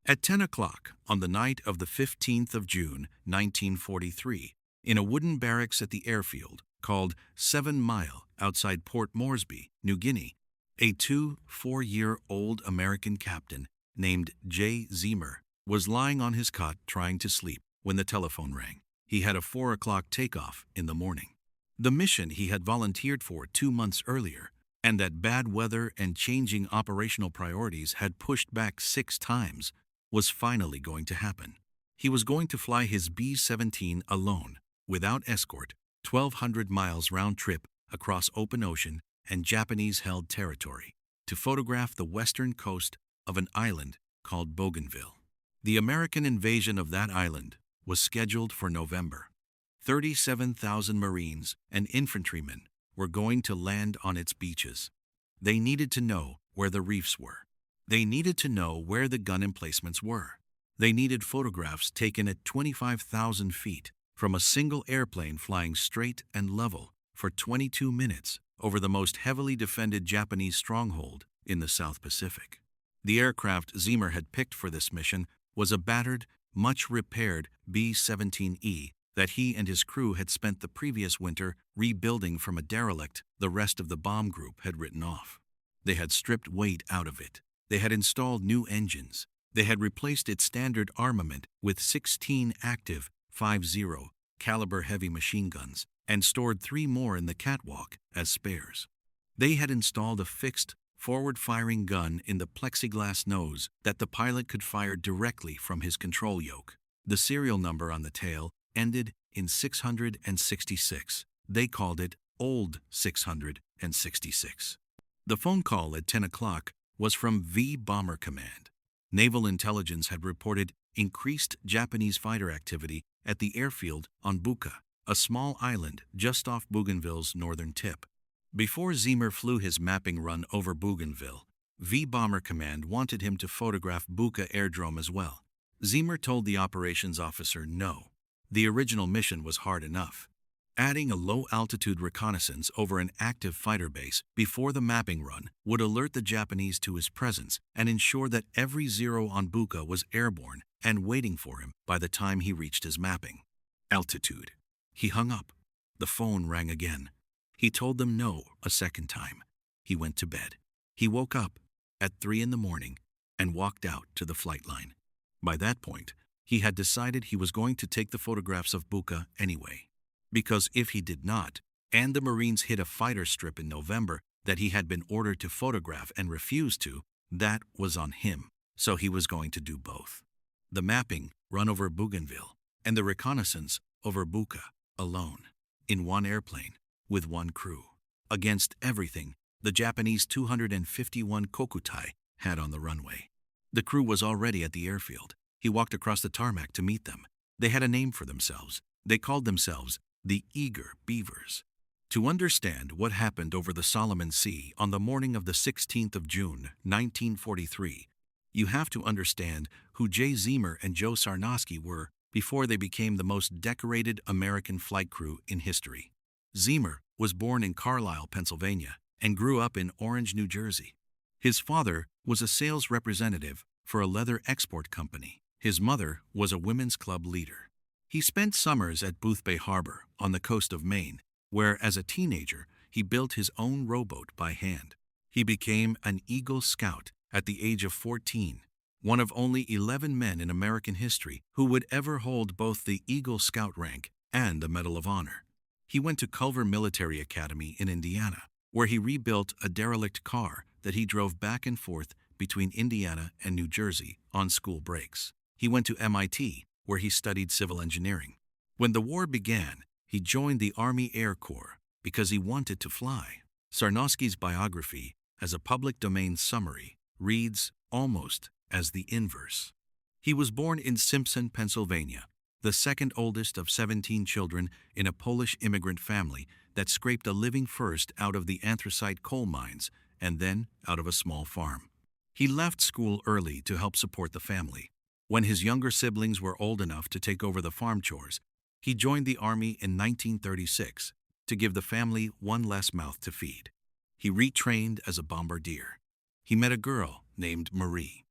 At 10 o'clock on the night of the 15th of June, 1943, in a wooden barracks at the airfield called 7 Mile outside Port Moresby, New Guinea, a 4-year-old American captain named Jay Zeamer was lying on his cot trying to sleep when the telephone rang. He had a 4 o'clock takeoff in the morning. The mission he had volunteered for 2 months earlier, and that bad weather and changing operational priorities had pushed back 6 times, was finally going to happen. He was going to fly his B-17 alone, without escort, 1,200 miles round trip across open ocean and Japanese-held territory, to photograph the western coast of an island called Bougainville. The American invasion of that island was scheduled for November. 37,000 Marines and infantrymen were going to land on its beaches. They needed to know where the reefs were. They needed to know where the gun emplacements were. They needed photographs taken at 25,000 feet from a single airplane flying straight and level for 22 minutes over the most heavily defended Japanese stronghold in the South Pacific. The aircraft Zeamer had picked for this mission was a battered, much-repaired B-17E that he and his crew had spent the previous winter rebuilding from a derelict the rest of the bomb group had written off. They had stripped weight out of it. They had installed new engines. They had replaced its standard armament with 16 active .50 caliber heavy machine guns and stored 3 more in the catwalk as spares. They had installed a fixed, forward-firing gun in the plexiglass nose that the pilot could fire directly from his control yoke. The serial number on the tail ended in 666. They called it Old 666. The phone call at 10 o'clock was from V Bomber Command. Naval intelligence had reported increased Japanese fighter activity at the airfield on Buka, a small island just off Bougainville's northern tip. Before Zeamer flew his mapping run over Bougainville, V Bomber Command wanted him to photograph Buka Airdrome as well. Zeamer told the operations officer no. The original mission was hard enough. Adding a low-altitude reconnaissance over an active fighter base before the mapping run would alert the Japanese to his presence and ensure that every Zero on Buka was airborne and waiting for him by the time he reached his mapping. Altitude. He hung up. The phone rang again. He told them no a second time. He went to bed. He woke up at 3 in the morning and walked out to the flight line. By that point, he had decided he was going to take the photographs of Buka anyway. Because if he did not, and the Marines hit a fighter strip in November that he had been ordered to photograph and refused to, that was on him. So he was going to do both. The mapping run over Bougainville and the reconnaissance over Buka alone, in one airplane, with one crew, against everything the Japanese 251 Kokutai had on the runway. The crew was already at the airfield. He walked across the tarmac to meet them. They had a name for themselves. They called themselves the Eager Beavers. To understand what happened over the Solomon Sea on the morning of the 16th of June, 1943, you have to understand who Jay Zeamer and Joe Sarnosky were before they became the most decorated American flight crew in history. Zeamer was born in Carlisle, Pennsylvania, and grew up in Orange, New Jersey. His father was a sales representative for a leather export company. His mother was a women's club leader. He spent summers at Boothbay Harbor on the coast of Maine, where as a teenager he built his own rowboat by hand. He became an Eagle Scout at the age of 14, one of only 11 men in American history who would ever hold both the Eagle Scout rank and the Medal of Honor. He went to Culver Military Academy in Indiana, where he rebuilt a derelict car that he drove back and forth between Indiana and New Jersey on school breaks. He went to MIT, where he studied civil engineering. When the war began, he joined the Army Air Corps because he wanted to fly. Sarnosky's biography, as a public domain summary, reads almost as the inverse. He was born in Simpson, Pennsylvania, the second oldest of 17 children in a Polish immigrant family that scraped a living first out of the anthracite coal mines and then out of a small farm. He left school early to help support the family. When his younger siblings were old enough to take over the farm chores, he joined the Army in 1936 to give the family one less mouth to feed. He retrained as a bombardier. He met a girl named Marie.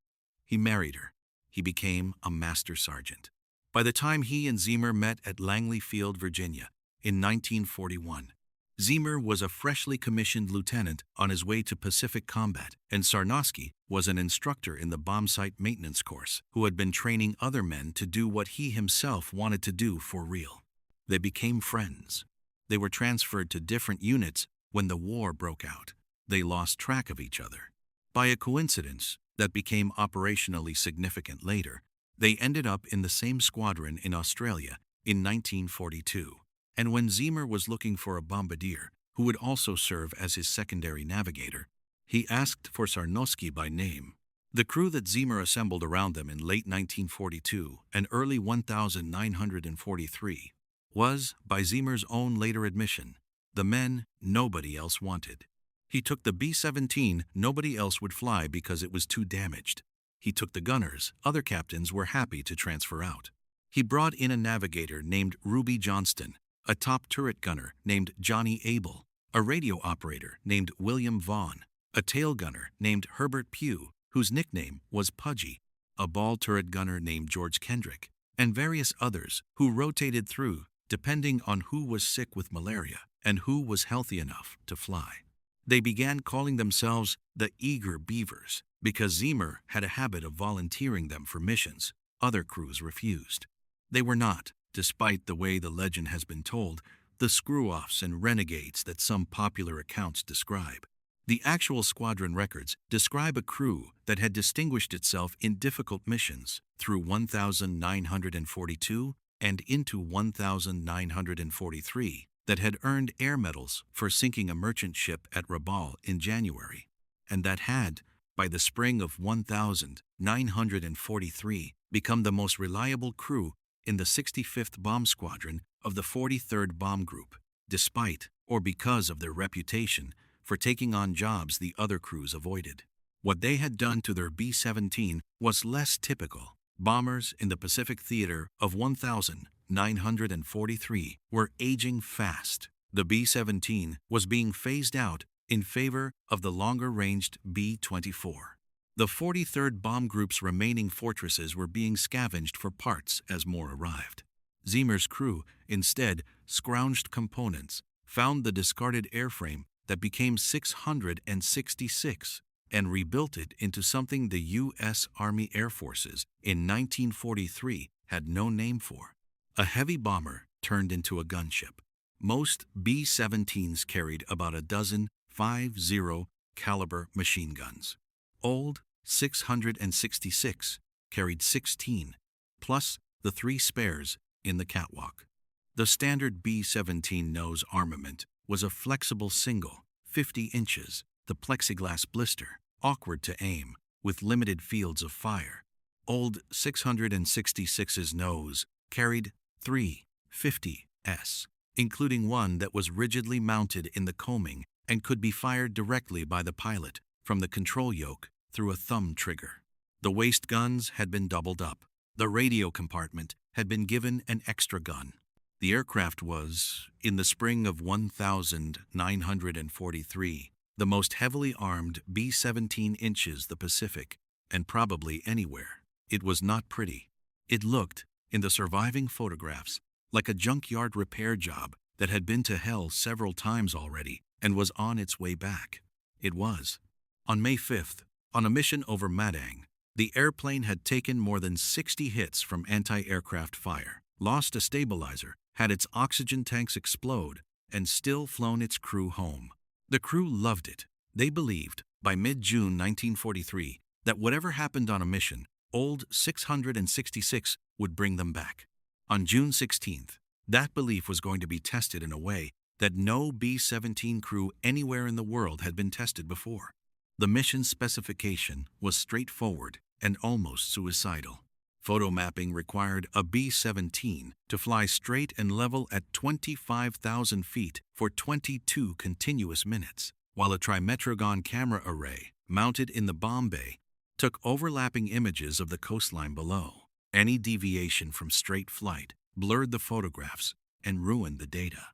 He married her. he became a master sergeant. By the time he and Zeamer met at Langley Field, Virginia, in 1941, Zeamer was a freshly commissioned lieutenant on his way to Pacific combat, and Sarnosky was an instructor in the bomb site maintenance course who had been training other men to do what he himself wanted to do for real. They became friends. They were transferred to different units when the war broke out. They lost track of each other. By a coincidence that became operationally significant later, they ended up in the same squadron in Australia in 1942. And when Zeamer was looking for a bombardier who would also serve as his secondary navigator, he asked for Sarnosky by name. The crew that Zeamer assembled around them in late 1942 and early 1943 was, by Zeamer's own later admission, the men nobody else wanted. He took the B-17 nobody else would fly because it was too damaged. He took the gunners other captains were happy to transfer out. He brought in a navigator named Ruby Johnston, a top turret gunner named Johnny Abel, a radio operator named William Vaughn, a tail gunner named Herbert Pugh, whose nickname was Pudgy, a ball turret gunner named George Kendrick, and various others who rotated through depending on who was sick with malaria and who was healthy enough to fly. They began calling themselves the Eager Beavers because Zeamer had a habit of volunteering them for missions other crews refused. They were not, despite the way the legend has been told, the screw-offs and renegades that some popular accounts describe. The actual squadron records describe a crew that had distinguished itself in difficult missions through 1942 and into 1943 that had earned air medals for sinking a merchant ship at Rabaul in January, and that had, by the spring of 1943, become the most reliable crew in the 65th Bomb Squadron of the 43rd Bomb Group, despite or because of their reputation for taking on jobs the other crews avoided. What they had done to their B-17 was less typical. Bombers in the Pacific Theater of 1943 were aging fast. The B-17 was being phased out in favor of the longer-ranged B-24. The 43rd Bomb Group's remaining fortresses were being scavenged for parts as more arrived. Zeamer's crew, instead, scrounged components, found the discarded airframe that became 666, and rebuilt it into something the U.S. Army Air Forces in 1943 had no name for. A heavy bomber turned into a gunship. Most B-17s carried about a dozen 5.0 caliber machine guns. Old 666 carried 16, plus the 3 spares in the catwalk. The standard B-17 nose armament was a flexible single, 50 inches, the plexiglass blister, awkward to aim, with limited fields of fire. Old 666's nose carried 3 50s, including one that was rigidly mounted in the coaming and could be fired directly by the pilot from the control yoke through a thumb trigger. The waist guns had been doubled up. The radio compartment had been given an extra gun. The aircraft was, in the spring of 1943, the most heavily armed B-17 inches the Pacific, and probably anywhere. It was not pretty. It looked, in the surviving photographs, like a junkyard repair job that had been to hell several times already and was on its way back. It was. On May 5th, on a mission over Madang, the airplane had taken more than 60 hits from anti-aircraft fire, lost a stabilizer, had its oxygen tanks explode, and still flown its crew home. The crew loved it. They believed, by mid-June 1943, that whatever happened on a mission, old 666 would bring them back. On June 16th, that belief was going to be tested in a way that no B-17 crew anywhere in the world had been tested before. The mission specification was straightforward and almost suicidal. Photo mapping required a B-17 to fly straight and level at 25,000 feet for 22 continuous minutes, while a trimetragon camera array mounted in the bomb bay took overlapping images of the coastline below. Any deviation from straight flight blurred the photographs and ruined the data.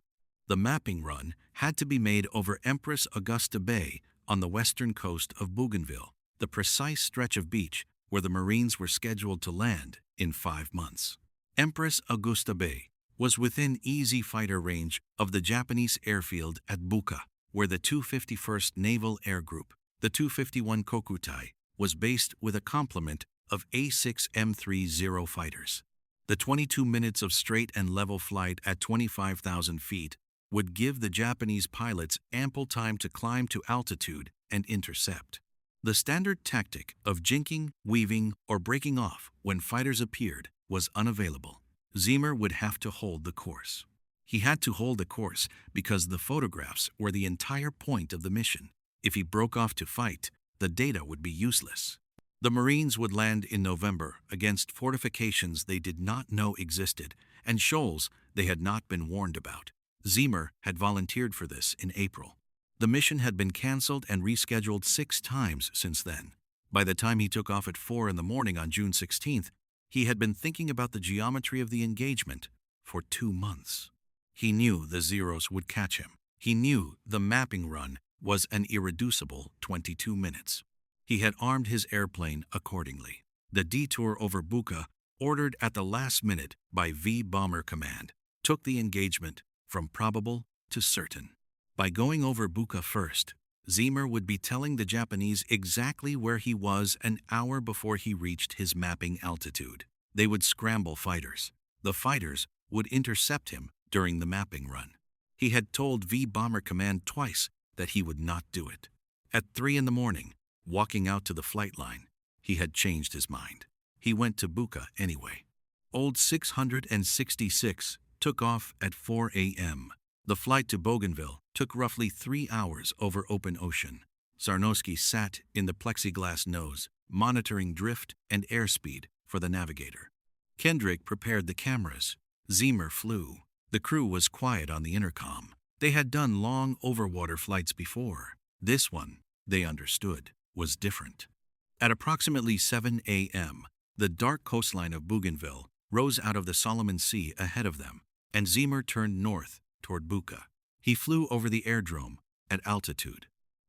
The mapping run had to be made over Empress Augusta Bay on the western coast of Bougainville, the precise stretch of beach where the Marines were scheduled to land in 5 months. Empress Augusta Bay was within easy fighter range of the Japanese airfield at Buka, where the 251st Naval Air Group, the 251 Kokutai, was based with a complement of A6M30 fighters. The 22 minutes of straight and level flight at 25,000 feet would give the Japanese pilots ample time to climb to altitude and intercept. The standard tactic of jinking, weaving, or breaking off when fighters appeared was unavailable. Zeamer would have to hold the course. He had to hold the course because the photographs were the entire point of the mission. If he broke off to fight, the data would be useless. The Marines would land in November against fortifications they did not know existed and shoals they had not been warned about. Zeamer had volunteered for this in April. The mission had been canceled and rescheduled 6 times since then. By the time he took off at 4 in the morning on June 16th, he had been thinking about the geometry of the engagement for 2 months. He knew the Zeros would catch him. He knew the mapping run was an irreducible 22 minutes. He had armed his airplane accordingly. The detour over Buka, ordered at the last minute by V Bomber Command, took the engagement from probable to certain. By going over Buka first, Zeamer would be telling the Japanese exactly where he was an hour before he reached his mapping altitude. They would scramble fighters. The fighters would intercept him during the mapping run. He had told V Bomber Command twice that he would not do it. At 3 in the morning, walking out to the flight line, he had changed his mind. He went to Buka anyway. Old 666 took off at 4 a.m. The flight to Bougainville took roughly 3 hours over open ocean. Sarnowski sat in the plexiglass nose, monitoring drift and airspeed for the navigator. Kendrick prepared the cameras. Zeamer flew. The crew was quiet on the intercom. They had done long overwater flights before. This one, they understood, was different. At approximately 7 a.m., the dark coastline of Bougainville rose out of the Solomon Sea ahead of them, and Zeamer turned north toward Buka. He flew over the airdrome at altitude.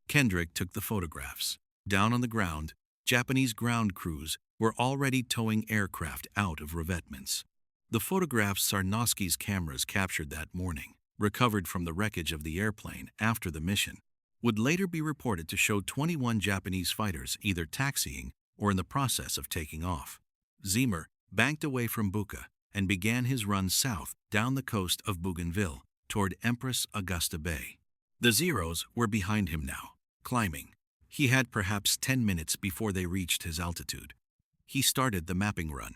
Kendrick took the photographs. Down on the ground, Japanese ground crews were already towing aircraft out of revetments. The photographs Sarnowski's cameras captured that morning, recovered from the wreckage of the airplane after the mission, would later be reported to show 21 Japanese fighters either taxiing or in the process of taking off. Zeamer banked away from Buka and began his run south down the coast of Bougainville toward Empress Augusta Bay. The Zeros were behind him now, climbing. He had perhaps 10 minutes before they reached his altitude. He started the mapping run.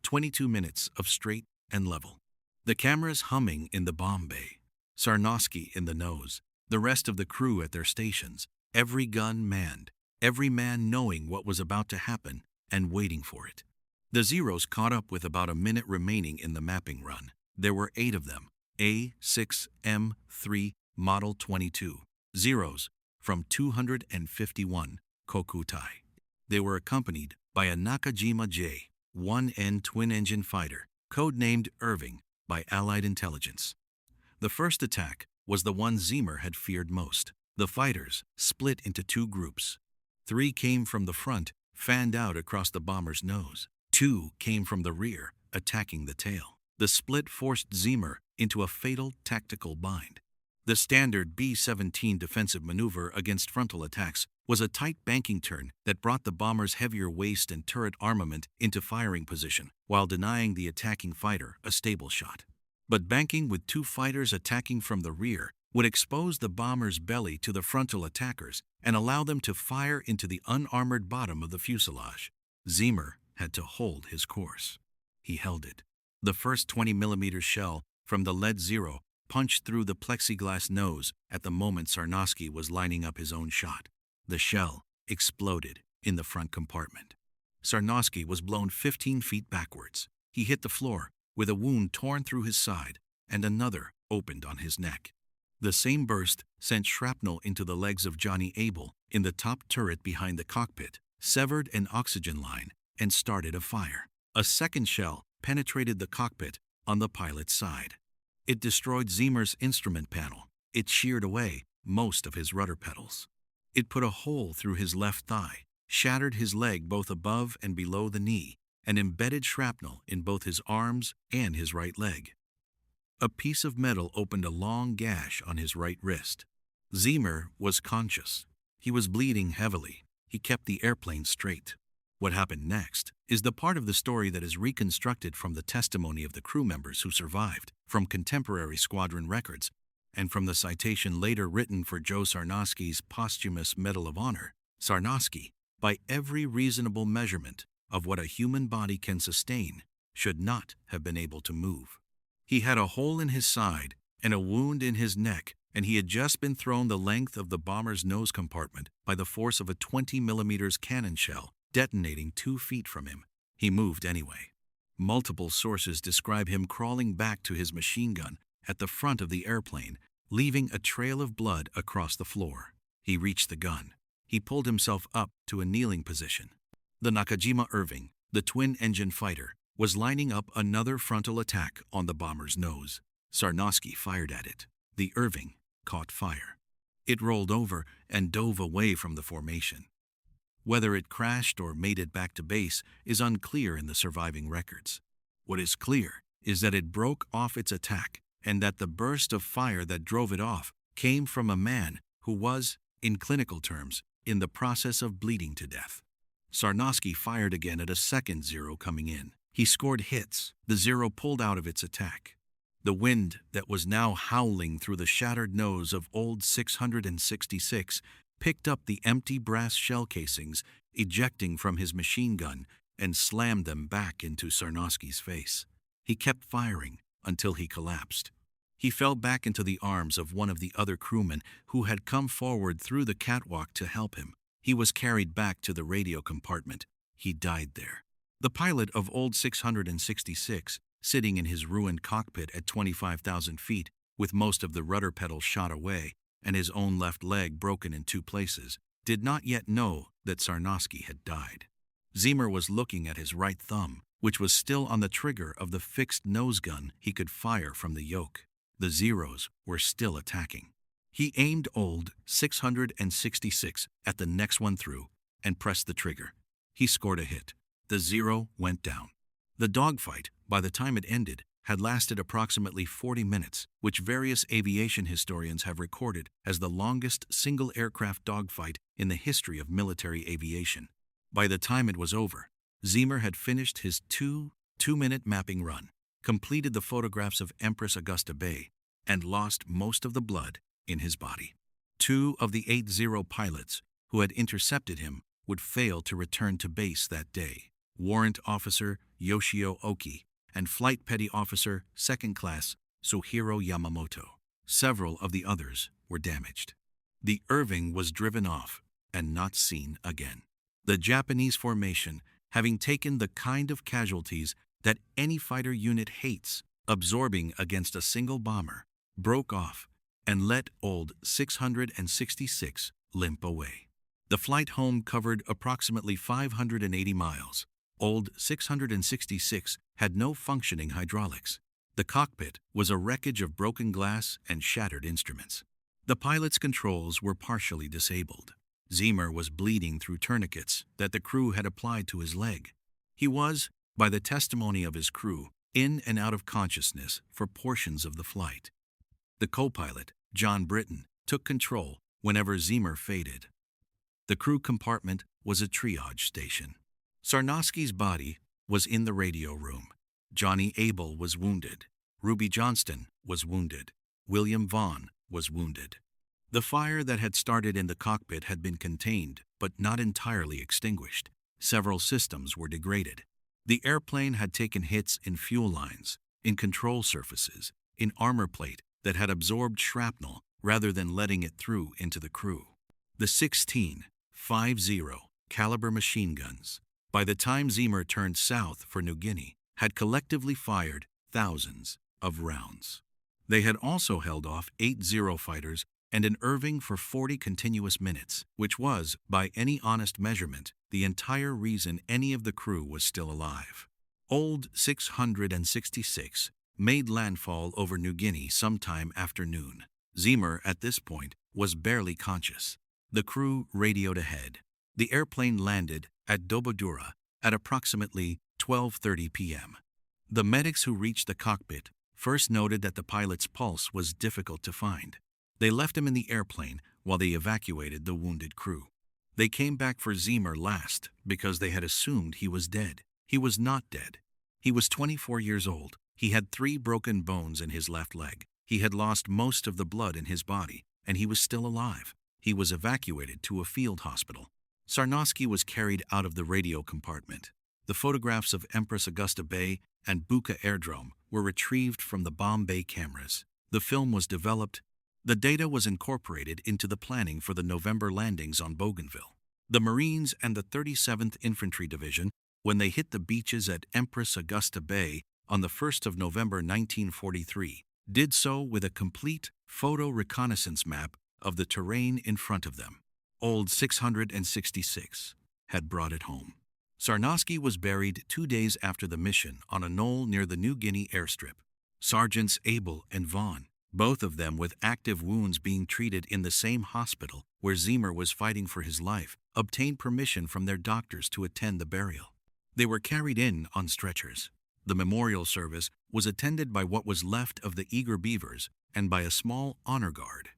22 minutes of straight and level. The cameras humming in the bomb bay. Sarnowski in the nose. The rest of the crew at their stations. Every gun manned. Every man knowing what was about to happen and waiting for it. The Zeros caught up with about a minute remaining in the mapping run. There were 8 of them. A6M3 Model 22. Zeros from 251 Kokutai. They were accompanied by a Nakajima J-1N twin-engine fighter, codenamed Irving by Allied intelligence. The first attack was the one Zeamer had feared most. The fighters split into 2 groups. 3 came from the front, fanned out across the bomber's nose. 2 came from the rear, attacking the tail. The split forced Zeamer into a fatal tactical bind. The standard B-17 defensive maneuver against frontal attacks was a tight banking turn that brought the bomber's heavier waist and turret armament into firing position while denying the attacking fighter a stable shot. But banking with 2 fighters attacking from the rear would expose the bomber's belly to the frontal attackers and allow them to fire into the unarmored bottom of the fuselage. Zeamer had to hold his course. He held it. The first 20mm shell from the lead Zero punched through the plexiglass nose at the moment Sarnowski was lining up his own shot. The shell exploded in the front compartment. Sarnowski was blown 15 feet backwards. He hit the floor with a wound torn through his side and another opened on his neck. The same burst sent shrapnel into the legs of Johnny Abel in the top turret behind the cockpit, severed an oxygen line, and started a fire. A second shell penetrated the cockpit on the pilot's side. It destroyed Zeamer's instrument panel. It sheared away most of his rudder pedals. It put a hole through his left thigh, shattered his leg both above and below the knee, and embedded shrapnel in both his arms and his right leg. A piece of metal opened a long gash on his right wrist. Zeamer was conscious. He was bleeding heavily. He kept the airplane straight. What happened next is the part of the story that is reconstructed from the testimony of the crew members who survived, from contemporary squadron records, and from the citation later written for Joe Sarnosky's posthumous Medal of Honor. Sarnosky, by every reasonable measurement of what a human body can sustain, should not have been able to move. He had a hole in his side and a wound in his neck, and he had just been thrown the length of the bomber's nose compartment by the force of a 20mm cannon shell detonating 2 feet from him. He moved anyway. Multiple sources describe him crawling back to his machine gun at the front of the airplane, leaving a trail of blood across the floor. He reached the gun. He pulled himself up to a kneeling position. The Nakajima Irving, the twin-engine fighter, was lining up another frontal attack on the bomber's nose. Sarnosky fired at it. The Irving caught fire. It rolled over and dove away from the formation. Whether it crashed or made it back to base is unclear in the surviving records. What is clear is that it broke off its attack and that the burst of fire that drove it off came from a man who was, in clinical terms, in the process of bleeding to death. Sarnosky fired again at a second Zero coming in. He scored hits. The Zero pulled out of its attack. The wind that was now howling through the shattered nose of old 666 picked up the empty brass shell casings ejecting from his machine gun and slammed them back into Sarnosky's face. He kept firing until he collapsed. He fell back into the arms of one of the other crewmen who had come forward through the catwalk to help him. He was carried back to the radio compartment. He died there. The pilot of old 666, sitting in his ruined cockpit at 25,000 feet, with most of the rudder pedals shot away and his own left leg broken in 2 places, did not yet know that Sarnosky had died. Zeamer was looking at his right thumb, which was still on the trigger of the fixed nose gun he could fire from the yoke. The Zeros were still attacking. He aimed old 666 at the next one through and pressed the trigger. He scored a hit. The Zero went down. The dogfight, by the time it ended, had lasted approximately 40 minutes, which various aviation historians have recorded as the longest single aircraft dogfight in the history of military aviation. By the time it was over, Zeamer had finished his two-minute mapping run, completed the photographs of Empress Augusta Bay, and lost most of the blood in his body. 2 of the 8 Zero pilots who had intercepted him would fail to return to base that day. Warrant Officer Yoshio Oki and Flight Petty Officer 2nd Class Suhiro Yamamoto. Several of the others were damaged. The Irving was driven off and not seen again. The Japanese formation, having taken the kind of casualties that any fighter unit hates, absorbing against a single bomber, broke off and let old 666 limp away. The flight home covered approximately 580 miles. Old 666 had no functioning hydraulics. The cockpit was a wreckage of broken glass and shattered instruments. The pilot's controls were partially disabled. Zeamer was bleeding through tourniquets that the crew had applied to his leg. He was, by the testimony of his crew, in and out of consciousness for portions of the flight. The co-pilot, John Britton, took control whenever Zeamer faded. The crew compartment was a triage station. Sarnosky's body was in the radio room. Johnny Abel was wounded. Ruby Johnston was wounded. William Vaughn was wounded. The fire that had started in the cockpit had been contained, but not entirely extinguished. Several systems were degraded. The airplane had taken hits in fuel lines, in control surfaces, in armor plate that had absorbed shrapnel rather than letting it through into the crew. The 16 5.0 caliber machine guns, by the time Zeamer turned south for New Guinea, had collectively fired thousands of rounds. They had also held off 8 Zero fighters and an Irving for 40 continuous minutes, which was, by any honest measurement, the entire reason any of the crew was still alive. Old 666 made landfall over New Guinea sometime after noon. Zeamer, at this point, was barely conscious. The crew radioed ahead. The airplane landed at WWII at approximately 12:30 p.m. The medics who reached the cockpit first noted that the pilot's pulse was difficult to find. They left him in the airplane while they evacuated the wounded crew. They came back for Zeamer last because they had assumed he was dead. He was not dead. He was 24 years old. He had 3 broken bones in his left leg. He had lost most of the blood in his body, and he was still alive. He was evacuated to a field hospital. Sarnosky was carried out of the radio compartment. The photographs of Empress Augusta Bay and Buka Airdrome were retrieved from the Bombay cameras. The film was developed. The data was incorporated into the planning for the November landings on Bougainville. The Marines and the 37th Infantry Division, when they hit the beaches at Empress Augusta Bay on the 1st of November 1943, did so with a complete photo reconnaissance map of the terrain in front of them. Old 666 had brought it home. Sarnosky was buried 2 days after the mission on a knoll near the New Guinea airstrip. Sergeants Abel and Vaughn, both of them with active wounds being treated in the same hospital where Zeamer was fighting for his life, obtained permission from their doctors to attend the burial. They were carried in on stretchers. The memorial service was attended by what was left of the Eager Beavers and by a small honor guard.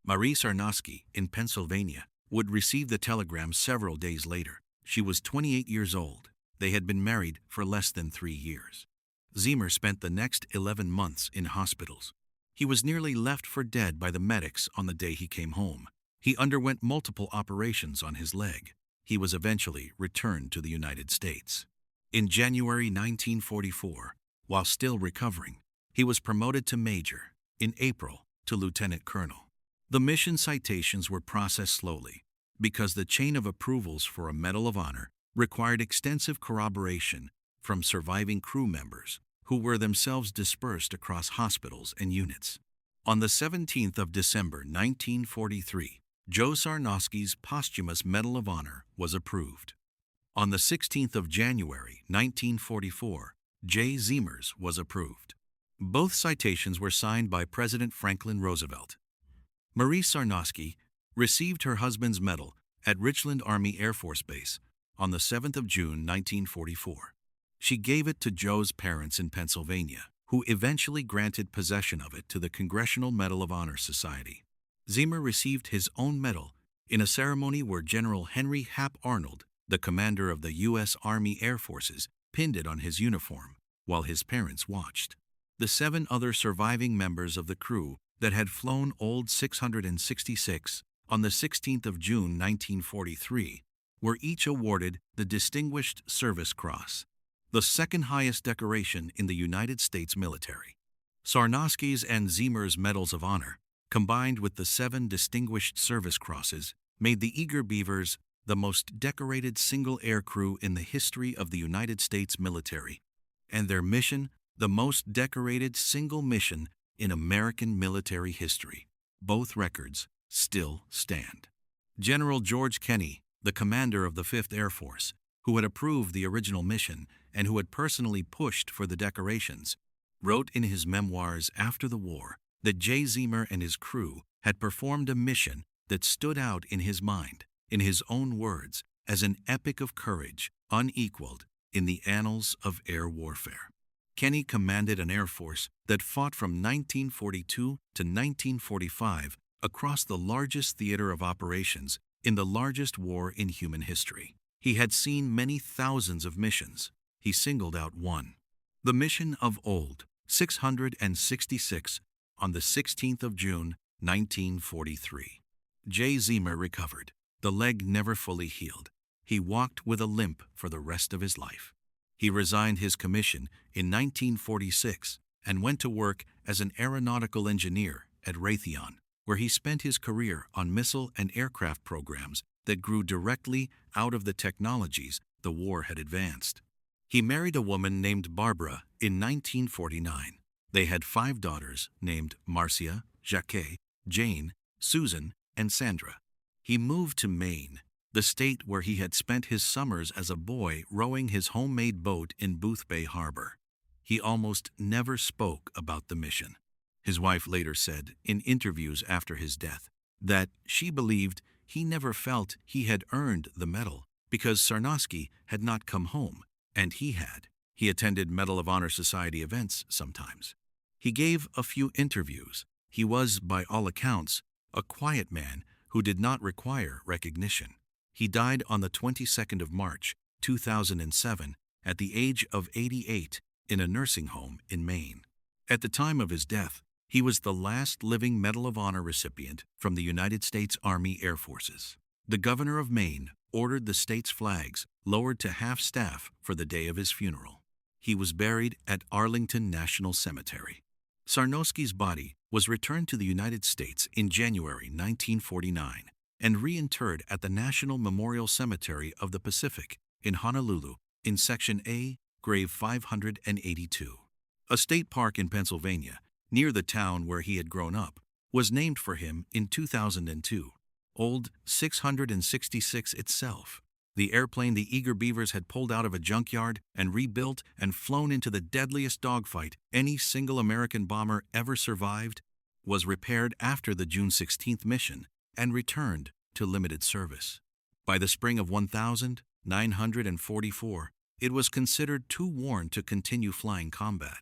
Marie Sarnosky, in Pennsylvania, would receive the telegram several days later. She was 28 years old. They had been married for less than 3 years. Zeamer spent the next 11 months in hospitals. He was nearly left for dead by the medics on the day he came home. He underwent multiple operations on his leg. He was eventually returned to the United States. In January 1944, while still recovering, he was promoted to major. In April, to lieutenant colonel. The mission citations were processed slowly because the chain of approvals for a Medal of Honor required extensive corroboration from surviving crew members who were themselves dispersed across hospitals and units. On the 17th of December 1943, Joe Sarnosky's posthumous Medal of Honor was approved. On the 16th of January 1944, Jay Zeamer's was approved. Both citations were signed by President Franklin Roosevelt. Marie Sarnosky received her husband's medal at Richland Army Air Force Base on the 7th of June 1944. She gave it to Joe's parents in Pennsylvania, who eventually granted possession of it to the Congressional Medal of Honor Society. Zeamer received his own medal in a ceremony where General Henry Hap Arnold, the commander of the U.S. Army Air Forces, pinned it on his uniform while his parents watched. The 7 other surviving members of the crew that had flown Old 666 on the 16th of June 1943 were each awarded the Distinguished Service Cross, the second highest decoration in the United States military. Sarnosky's and Zeamer's Medals of Honor, combined with the 7 Distinguished Service Crosses, made the Eager Beavers the most decorated single air crew in the history of the United States military, and their mission the most decorated single mission in American military history. Both records still stand. General George Kenney, the commander of the 5th Air Force, who had approved the original mission and who had personally pushed for the decorations, wrote in his memoirs after the war that Jay Zeamer and his crew had performed a mission that stood out in his mind, in his own words, as an epic of courage unequaled in the annals of air warfare. Kenney commanded an air force that fought from 1942 to 1945 across the largest theater of operations in the largest war in human history. He had seen many thousands of missions. He singled out one. The mission of Old 666 on the 16th of June, 1943. Jay Zeamer recovered. The leg never fully healed. He walked with a limp for the rest of his life. He resigned his commission in 1946 and went to work as an aeronautical engineer at Raytheon, where he spent his career on missile and aircraft programs that grew directly out of the technologies the war had advanced. He married a woman named Barbara in 1949. They had 5 daughters named Marcia, Jacquet, Jane, Susan, and Sandra. He moved to Maine, the state where he had spent his summers as a boy rowing his homemade boat in Boothbay Harbor. He almost never spoke about the mission. His wife later said, in interviews after his death, that she believed he never felt he had earned the medal because Sarnosky had not come home, and he had. He attended Medal of Honor Society events sometimes. He gave a few interviews. He was, by all accounts, a quiet man who did not require recognition. He died on the 22nd of March, 2007, at the age of 88 in a nursing home in Maine. At the time of his death, he was the last living Medal of Honor recipient from the United States Army Air Forces. The governor of Maine ordered the state's flags lowered to half-staff for the day of his funeral. He was buried at Arlington National Cemetery. Sarnosky's body was returned to the United States in January 1949 and reinterred at the National Memorial Cemetery of the Pacific in Honolulu in Section A, Grave 582. A state park in Pennsylvania, near the town where he had grown up, was named for him in 2002. Old 666 itself. The airplane the Eager Beavers had pulled out of a junkyard and rebuilt and flown into the deadliest dogfight any single American bomber ever survived, was repaired after the June 16th mission and returned to limited service. By the spring of 1944, it was considered too worn to continue flying combat.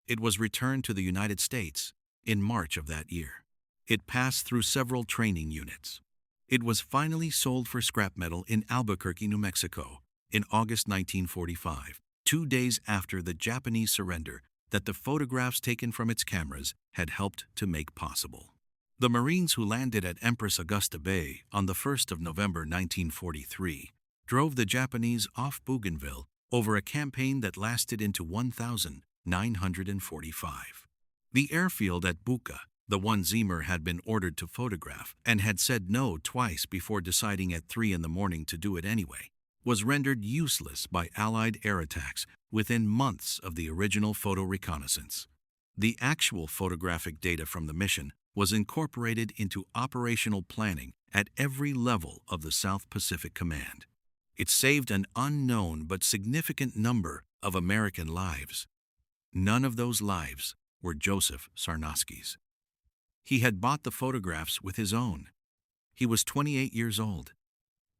It was returned to the United States in March of that year. It passed through several training units. It was finally sold for scrap metal in Albuquerque, New Mexico, in August 1945, 2 days after the Japanese surrender that the photographs taken from its cameras had helped to make possible. The Marines who landed at Empress Augusta Bay on the 1st of November 1943 drove the Japanese off Bougainville over a campaign that lasted into 1945. The airfield at Buka, the one Zeamer had been ordered to photograph and had said no twice before deciding at 3 in the morning to do it anyway, was rendered useless by Allied air attacks within months of the original photo reconnaissance. The actual photographic data from the mission was incorporated into operational planning at every level of the South Pacific Command. It saved an unknown but significant number of American lives. None of those lives were Joseph Sarnosky's. He had bought the photographs with his own. He was 28 years old.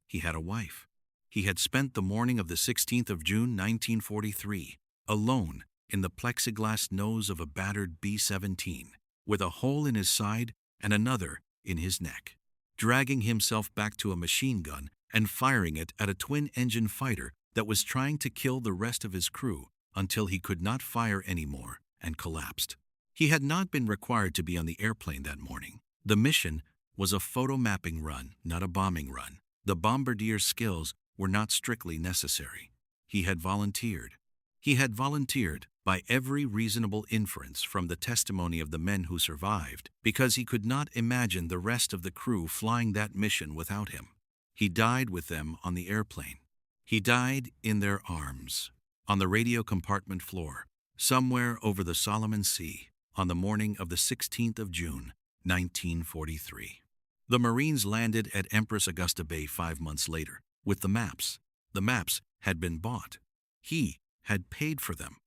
He had a wife. He had spent the morning of the 16th of June 1943 alone in the plexiglass nose of a battered B-17 with a hole in his side and another in his neck, dragging himself back to a machine gun and firing it at a twin-engine fighter that was trying to kill the rest of his crew until he could not fire anymore and collapsed. He had not been required to be on the airplane that morning. The mission was a photo mapping run, not a bombing run. The Bombardier's skills were not strictly necessary. He had volunteered. He had volunteered by every reasonable inference from the testimony of the men who survived, because he could not imagine the rest of the crew flying that mission without him. He died with them on the airplane. He died in their arms, on the radio compartment floor, somewhere over the Solomon Sea, on the morning of the 16th of June, 1943. The Marines landed at Empress Augusta Bay 5 months later with the maps. The maps had been bought. He had paid for them.